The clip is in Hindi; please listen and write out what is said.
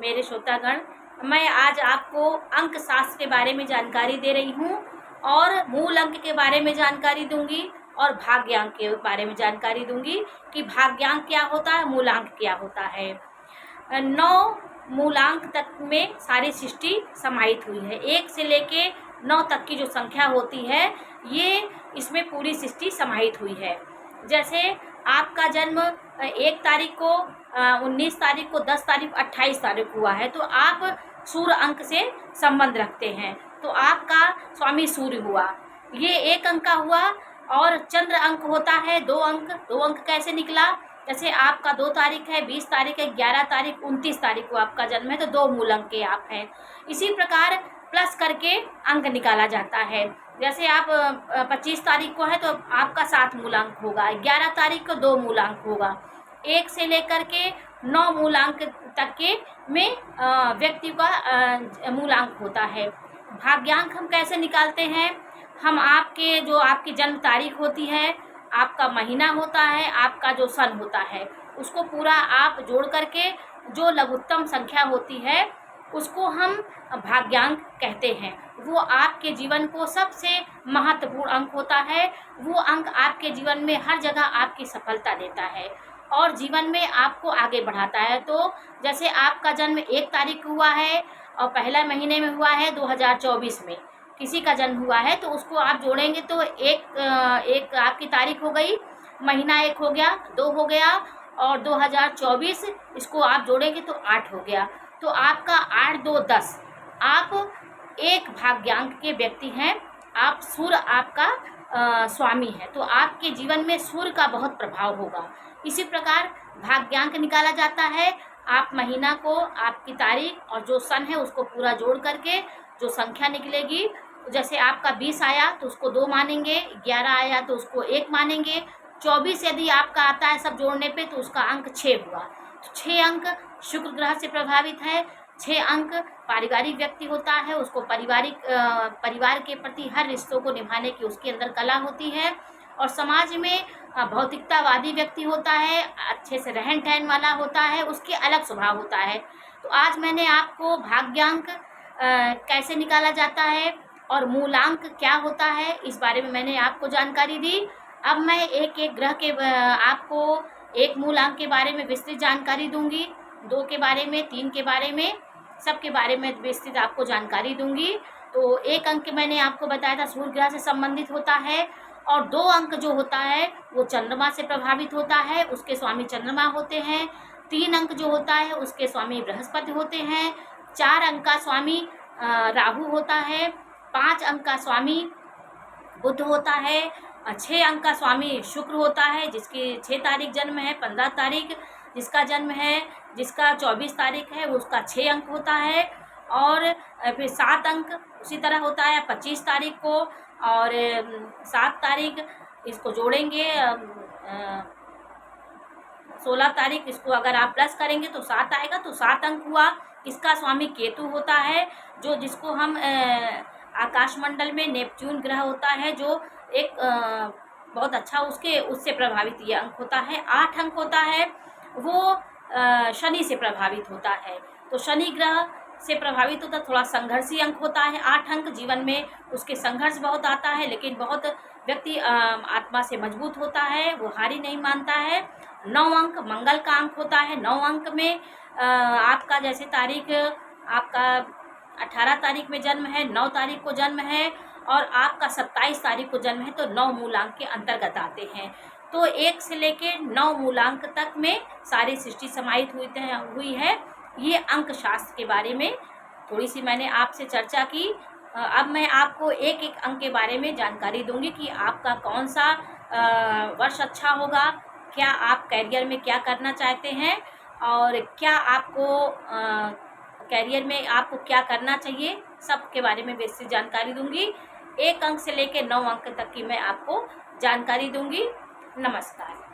मेरे श्रोतागण, मैं आज आपको अंक शास्त्र के बारे में जानकारी दे रही हूँ और मूल अंक के बारे में जानकारी दूंगी और भाग्यांक के बारे में जानकारी दूंगी कि भाग्यांक क्या होता है, मूलांक क्या होता है। 9 मूलांक तक में सारी सृष्टि समाहित हुई है। 1 से लेके 9 तक की जो संख्या होती है ये इसमें पूरी सृष्टि समाहित हुई है। जैसे आपका जन्म 1 तारीख को, 19 तारीख को, 10 तारीख, 28 तारीख हुआ है तो आप सूर्य अंक से संबंध रखते हैं, तो आपका स्वामी सूर्य हुआ, ये 1 अंक का हुआ। और चंद्र अंक होता है 2 अंक। 2 अंक कैसे निकला? जैसे आपका 2 तारीख है, 20 तारीख है, 11 तारीख, 29 तारीख को आपका जन्म है तो 2 मूल अंक के आप हैं। इसी प्रकार प्लस करके अंक निकाला जाता है। जैसे आप 25 तारीख को है तो आपका 7 मूलांक होगा, 11 तारीख को 2 मूलांक होगा। 1 से लेकर के 9 मूलांक तक के में व्यक्ति का मूलांक होता है। भाग्यांक हम कैसे निकालते हैं? हम आपके जो आपकी जन्म तारीख होती है, आपका महीना होता है, आपका जो सन होता है, उसको पूरा आप जोड़ करके जो लघुत्तम संख्या होती है उसको हम भाग्यांक कहते हैं। वो आपके जीवन को सबसे महत्वपूर्ण अंक होता है। वो अंक आपके जीवन में हर जगह आपकी सफलता देता है और जीवन में आपको आगे बढ़ाता है। तो जैसे आपका जन्म 1 तारीख हुआ है और पहला महीने में हुआ है 2024 में, किसी का जन्म हुआ है तो उसको आप जोड़ेंगे तो एक आपकी तारीख हो गई, महीना 1 हो गया, 2 हो गया और 2024 इसको आप जोड़ेंगे तो 8 हो गया। तो आपका 8, 2, 10, आप एक भाग्यांक के व्यक्ति हैं। आप सूर्य आपका स्वामी है तो आपके जीवन में सूर्य का बहुत प्रभाव होगा। इसी प्रकार भाग्यांक निकाला जाता है। आप महीना को, आपकी तारीख और जो सन है उसको पूरा जोड़ करके जो संख्या निकलेगी, जैसे आपका 20 आया तो उसको 2 मानेंगे, 11 आया तो उसको 1 मानेंगे, 24 यदि आपका आता है सब जोड़ने पे तो उसका अंक 6 हुआ। तो 6 अंक शुक्र ग्रह से प्रभावित है। 6 अंक पारिवारिक व्यक्ति होता है, उसको परिवार के प्रति हर रिश्तों को निभाने की उसके अंदर कला होती है। और समाज में भौतिकतावादी व्यक्ति होता है, अच्छे से रहन सहन वाला होता है, उसके अलग स्वभाव होता है। तो आज मैंने आपको भाग्यांक कैसे निकाला जाता है और मूलांक क्या होता है इस बारे में मैंने आपको जानकारी दी। अब मैं एक एक ग्रह के आपको एक मूलांक के बारे में विस्तृत जानकारी दूंगी, 2 के बारे में, 3 के बारे में, सब के बारे में विस्तृत आपको जानकारी दूंगी। तो 1 अंक मैंने आपको बताया था सूर्य ग्रह से संबंधित होता है और 2 अंक जो होता है वो चंद्रमा से प्रभावित होता है, उसके स्वामी चंद्रमा होते हैं। 3 अंक जो होता है उसके स्वामी बृहस्पति होते हैं। 4 अंक का स्वामी राहु होता है। 5 अंक का स्वामी बुध होता है। 6 अंक का स्वामी शुक्र होता है, जिसकी 6 तारीख जन्म है, 15 तारीख जिसका जन्म है, जिसका 24 तारीख है उसका 6 अंक होता है। और फिर 7 अंक उसी तरह होता है 25 तारीख को और 7 तारीख इसको जोड़ेंगे 16 तारीख, इसको अगर आप प्लस करेंगे तो 7 आएगा, तो 7 अंक हुआ। इसका स्वामी केतु होता है, जो जिसको हम आकाशमंडल में नेपच्यून ग्रह होता है, जो एक बहुत अच्छा उससे प्रभावित ये अंक होता है। 8 अंक होता है वो शनि से प्रभावित होता है, तो शनि ग्रह से प्रभावित होता, थोड़ा संघर्षी अंक होता है। 8 अंक जीवन में उसके संघर्ष बहुत आता है, लेकिन बहुत व्यक्ति आत्मा से मजबूत होता है, वो हारी नहीं मानता है। 9 अंक मंगल का अंक होता है। 9 अंक में आपका जैसे तारीख आपका 18 तारीख में जन्म है, 9 तारीख को जन्म है और आपका 27 तारीख को जन्म है, तो 9 मूलांक के अंतर्गत आते हैं। तो 1 से लेके 9 मूलांक तक में सारी सृष्टि समाहित हुई है। ये अंक शास्त्र के बारे में थोड़ी सी मैंने आपसे चर्चा की। अब मैं आपको एक एक अंक के बारे में जानकारी दूंगी कि आपका कौन सा वर्ष अच्छा होगा, क्या आप कैरियर में क्या करना चाहते हैं और क्या आपको कैरियर में आपको क्या करना चाहिए, सब के बारे में विस्तृत जानकारी दूंगी। 1 अंक से लेकर 9 अंक तक की मैं आपको जानकारी दूंगी। नमस्कार।